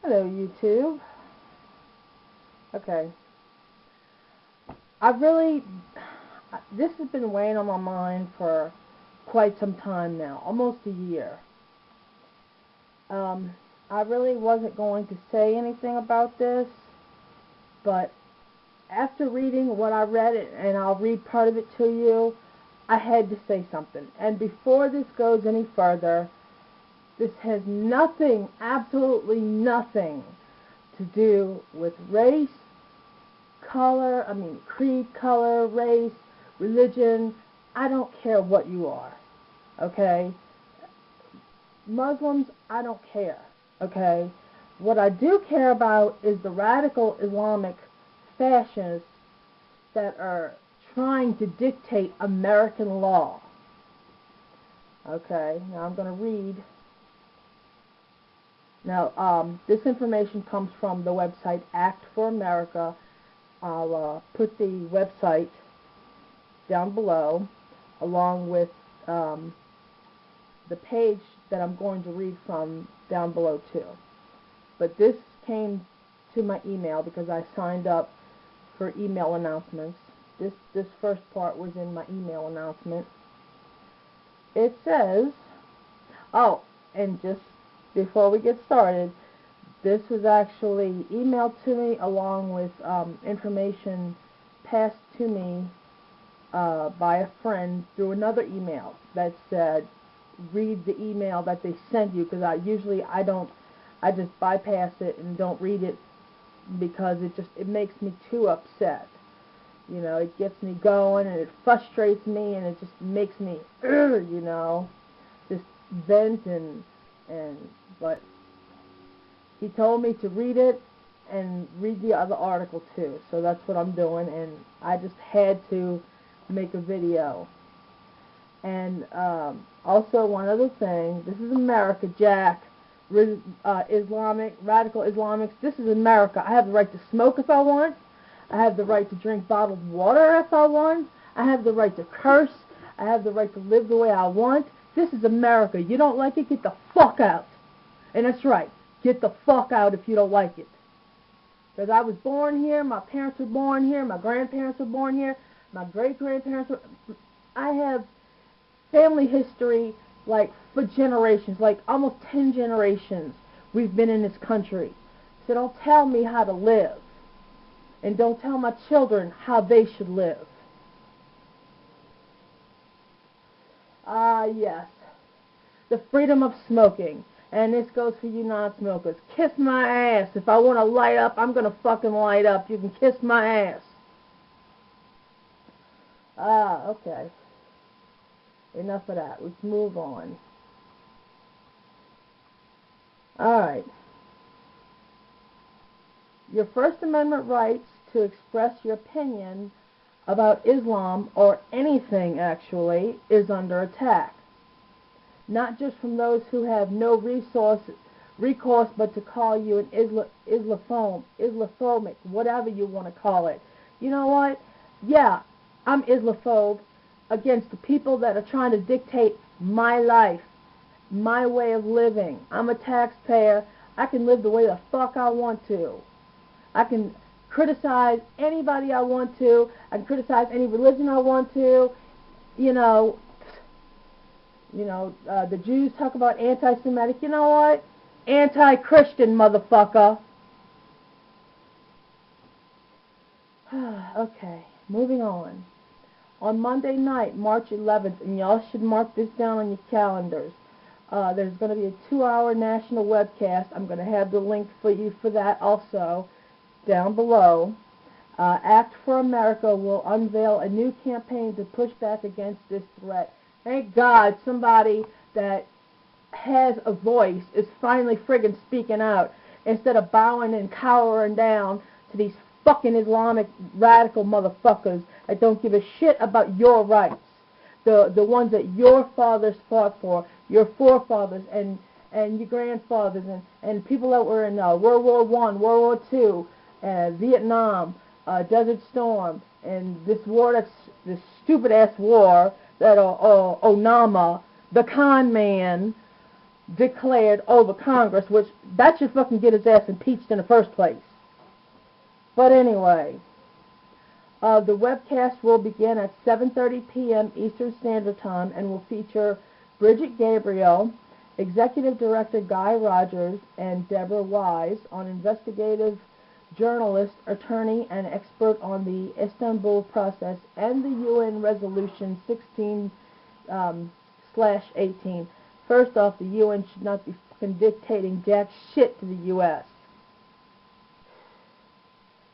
Hello, YouTube. Okay. This has been weighing on my mind for quite some time now, almost a year. I really wasn't going to say anything about this, but after reading what I read, and I'll read part of it to you, I had to say something. And before this goes any further, this has nothing, absolutely nothing, to do with race, creed, color, race, religion. I don't care what you are, okay? Muslims, I don't care, okay? What I do care about is the radical Islamic fascists that are trying to dictate American law. Okay, now I'm going to read. Now, this information comes from the website Act for America. I'll put the website down below, along with the page that I'm going to read from down below too. But this came to my email because I signed up for email announcements. This first part was in my email announcement. It says, and just before we get started, this was actually emailed to me along with information passed to me by a friend through another email that said, read the email that they sent you, because I just bypass it and don't read it because it makes me too upset. You know, it gets me going and it frustrates me and it just makes me, just vent but he told me to read it and read the other article too, so that's what I'm doing, and I just had to make a video. And also one other thing, this is America, Jack. Islamic, radical Islamics, this is America. I have the right to smoke if I want. I have the right to drink bottled water if I want. I have the right to curse. I have the right to live the way I want. This is America. You don't like it, get the fuck out. And that's right, get the fuck out if you don't like it. Because I was born here, my parents were born here, my grandparents were born here, my great-grandparents were... I have family history, like, for generations, like almost 10 generations we've been in this country. So don't tell me how to live. And don't tell my children how they should live. Yes. The freedom of smoking. And this goes for you non-smokers. Kiss my ass. If I want to light up, I'm going to fucking light up. You can kiss my ass. Okay. Enough of that. Let's move on. Alright. Your First Amendment rights to express your opinion about Islam, or anything actually, is under attack. Not just from those who have no recourse but to call you an Islamophobic, whatever you want to call it. You know what? Yeah, I'm Islamophobe against the people that are trying to dictate my life, my way of living. I'm a taxpayer. I can live the way the fuck I want to. I can criticize anybody I want to. I can criticize any religion I want to. The Jews talk about anti-Semitic. You know what? Anti-Christian, motherfucker. Okay, moving on. On Monday night, March 11th, and y'all should mark this down on your calendars, there's going to be a 2-hour national webcast. I'm going to have the link for you for that also down below. Act for America will unveil a new campaign to push back against this threat. Thank God somebody that has a voice is finally friggin' speaking out instead of bowing and cowering down to these fucking Islamic radical motherfuckers that don't give a shit about your rights. The ones that your fathers fought for, your forefathers and your grandfathers and people that were in World War I, World War II, Vietnam, Desert Storm, and this stupid-ass war that Onama, the con man, declared over Congress, which that should fucking get his ass impeached in the first place. But anyway, the webcast will begin at 7:30 p.m. Eastern Standard Time and will feature Bridget Gabriel, Executive Director Guy Rogers, and Deborah Wise on investigative journalist, attorney, and expert on the Istanbul process and the UN Resolution 16/18. First off, the UN should not be fucking dictating jack shit to the U.S.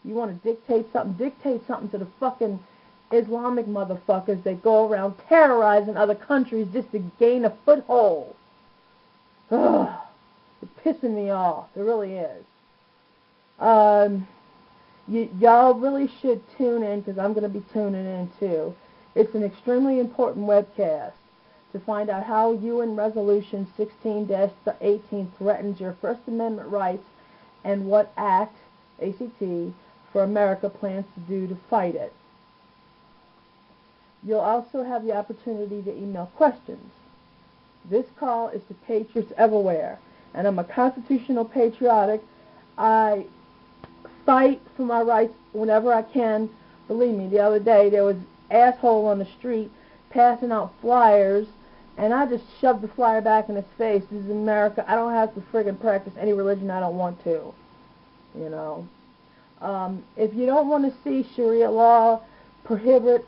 You want to dictate something to the fucking Islamic motherfuckers that go around terrorizing other countries just to gain a foothold. Ugh, it's pissing me off. It really is. Y'all really should tune in, because I'm going to be tuning in too. It's an extremely important webcast to find out how UN Resolution 16-18 threatens your First Amendment rights and what ACT for America plans to do to fight it. You'll also have the opportunity to email questions. This call is to patriots everywhere, and I'm a constitutional patriotic. I fight for my rights whenever I can. Believe me, the other day there was an asshole on the street passing out flyers, and I just shoved the flyer back in his face. This is America. I don't have to friggin' practice any religion I don't want to. You know. If you don't want to see Sharia law prohibit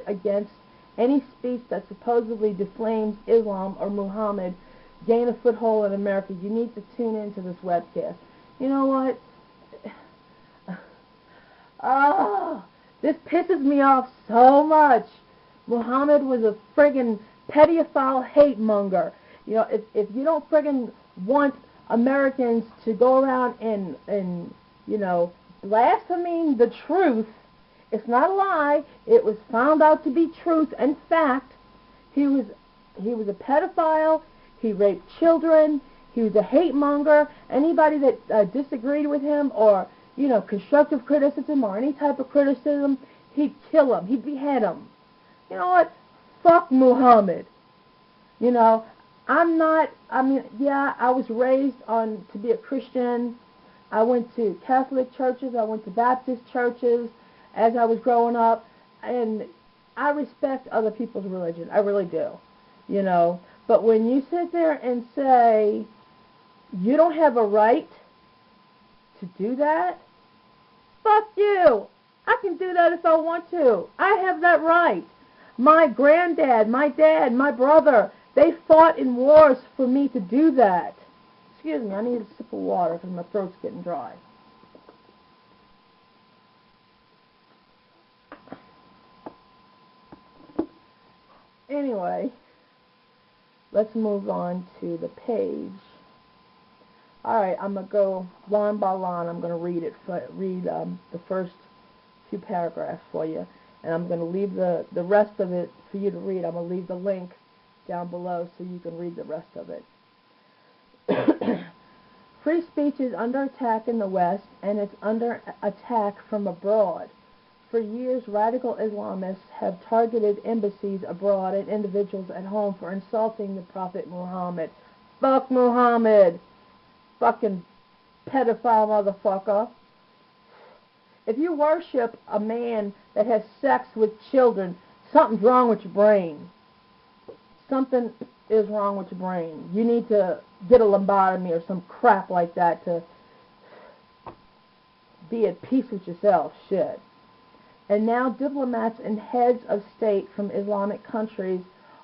against any speech that supposedly defames Islam or Muhammad gain a foothold in America, you need to tune into this webcast. You know what? This pisses me off so much. Muhammad was a friggin' pedophile hate monger. You know, if you don't friggin' want Americans to go around and you know, blaspheming the truth, it's not a lie. It was found out to be truth and fact. He was a pedophile. He raped children. He was a hate monger. Anybody that disagreed with him or, you know, constructive criticism or any type of criticism, he'd kill him. He'd behead him. You know what? Fuck Muhammad. You know, I was raised to be a Christian. I went to Catholic churches. I went to Baptist churches as I was growing up, and I respect other people's religion. I really do, you know. But when you sit there and say you don't have a right to do that, fuck you. I can do that if I want to. I have that right. My granddad, my dad, my brother, they fought in wars for me to do that. Excuse me, I need a sip of water because my throat's getting dry. Anyway, let's move on to the page. Alright, I'm going to go line by line. I'm going to read the first few paragraphs for you. And I'm going to leave the rest of it for you to read. I'm going to leave the link down below so you can read the rest of it. Free speech is under attack in the West, and it's under attack from abroad. For years, radical Islamists have targeted embassies abroad and individuals at home for insulting the Prophet Muhammad. Fuck Muhammad! Fucking pedophile motherfucker. If you worship a man that has sex with children, something's wrong with your brain. Something is wrong with your brain. You need to get a lobotomy or some crap like that to be at peace with yourself. Shit. And now diplomats and heads of state from Islamic countries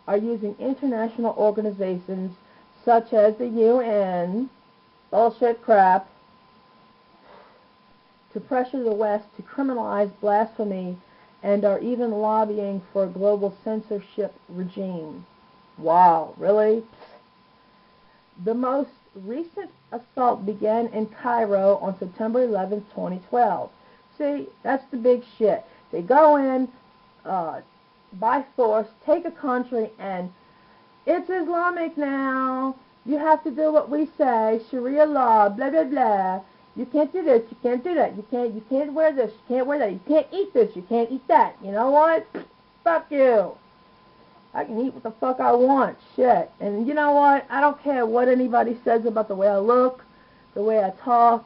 are using international organizations such as the UN, bullshit crap, to pressure the West to criminalize blasphemy and are even lobbying for a global censorship regime. Wow, really? The most recent assault began in Cairo on September 11, 2012. See, that's the big shit. They go in by force, take a country, and it's Islamic now. You have to do what we say, Sharia law, blah, blah, blah. You can't do this, you can't do that, you can't wear this, you can't wear that, you can't eat this, you can't eat that. You know what? Fuck you. I can eat what the fuck I want. Shit. And you know what? I don't care what anybody says about the way I look, the way I talk.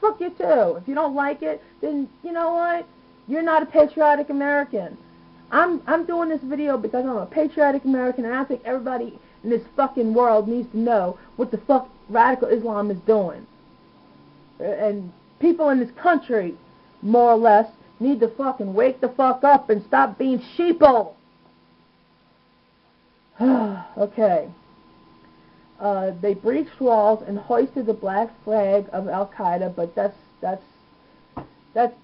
Fuck you too. If you don't like it, then you know what? You're not a patriotic American. I'm doing this video because I'm a patriotic American, and I think everybody in this fucking world needs to know what the fuck radical Islam is doing. And people in this country, more or less, need to fucking wake the fuck up and stop being sheeple. Okay. They breached walls and hoisted the black flag of Al-Qaeda, but that's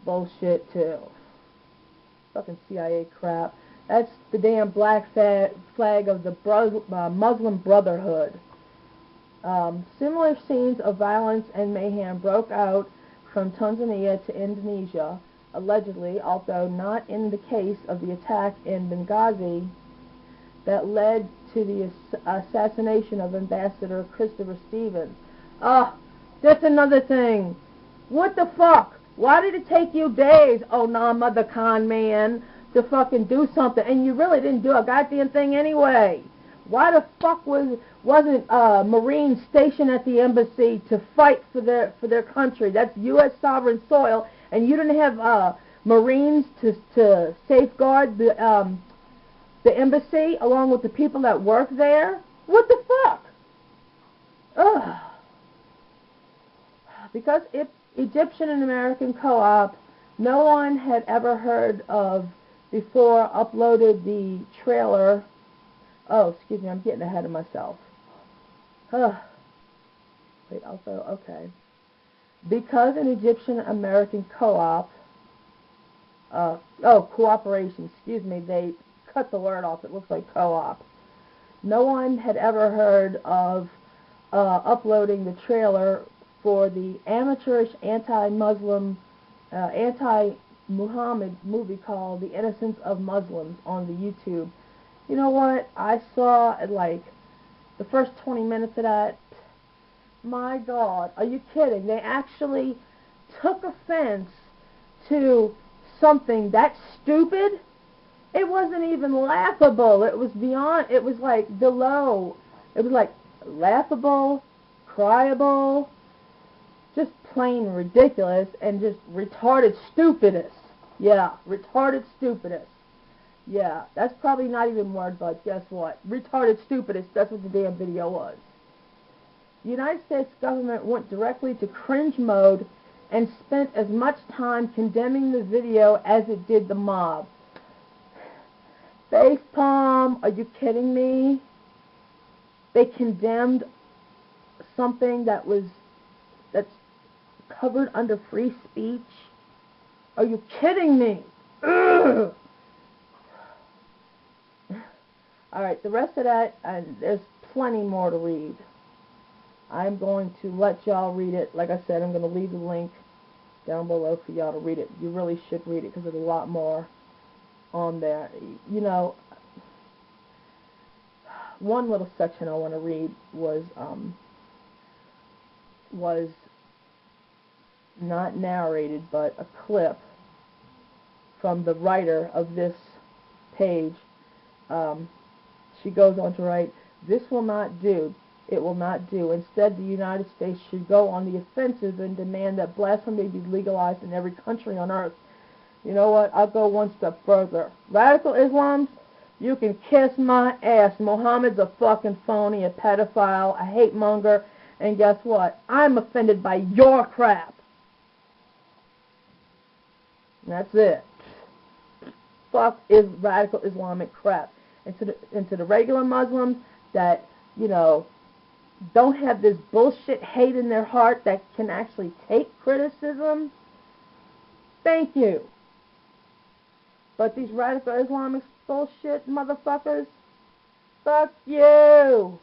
bullshit too. Fucking CIA crap. That's the damn black flag of the Muslim Brotherhood. Similar scenes of violence and mayhem broke out from Tanzania to Indonesia, allegedly, although not in the case of the attack in Benghazi that led to the assassination of Ambassador Christopher Stevens. That's another thing. What the fuck? Why did it take you days, oh nah, mother con man, to fucking do something, and you really didn't do a goddamn thing anyway? Why the fuck wasn't Marines stationed at the embassy to fight for their country? That's U.S. sovereign soil, and you didn't have Marines to safeguard the embassy along with the people that work there? What the fuck? Ugh. Because Egyptian and American co-op, no one had ever heard of before, uploaded the trailer. Oh, excuse me, I'm getting ahead of myself. Wait, also, okay. Because an Egyptian-American co-op, cooperation, excuse me, they cut the word off, it looks like co-op. No one had ever heard of uploading the trailer for the amateurish anti-Muslim, anti-Muhammad movie called The Innocence of Muslims on the YouTube. You know what? I saw like the first 20 minutes of that. My God, are you kidding? They actually took offense to something that stupid. It wasn't even laughable. It was beyond, it was like below. It was like laughable, cryable, just plain ridiculous, and just retarded stupidest. Yeah, retarded stupidest. Yeah, that's probably not even word, but guess what? Retarded stupidest, that's what the damn video was. The United States government went directly to cringe mode and spent as much time condemning the video as it did the mob. Facepalm, are you kidding me? They condemned something that's covered under free speech? Are you kidding me? Ugh. Alright, the rest of that, and there's plenty more to read. I'm going to let y'all read it. Like I said, I'm going to leave the link down below for y'all to read it. You really should read it because there's a lot more on there. You know, one little section I want to read was not narrated, but a clip from the writer of this page. She goes on to write, "This will not do. It will not do. Instead, the United States should go on the offensive and demand that blasphemy be legalized in every country on earth." You know what? I'll go one step further. Radical Islam, you can kiss my ass. Muhammad's a fucking phony, a pedophile, a hate monger, and guess what? I'm offended by your crap. And that's it. Fuck is radical Islamic crap. And to the regular Muslims that, you know, don't have this bullshit hate in their heart that can actually take criticism, thank you. But these radical Islamic bullshit motherfuckers, fuck you.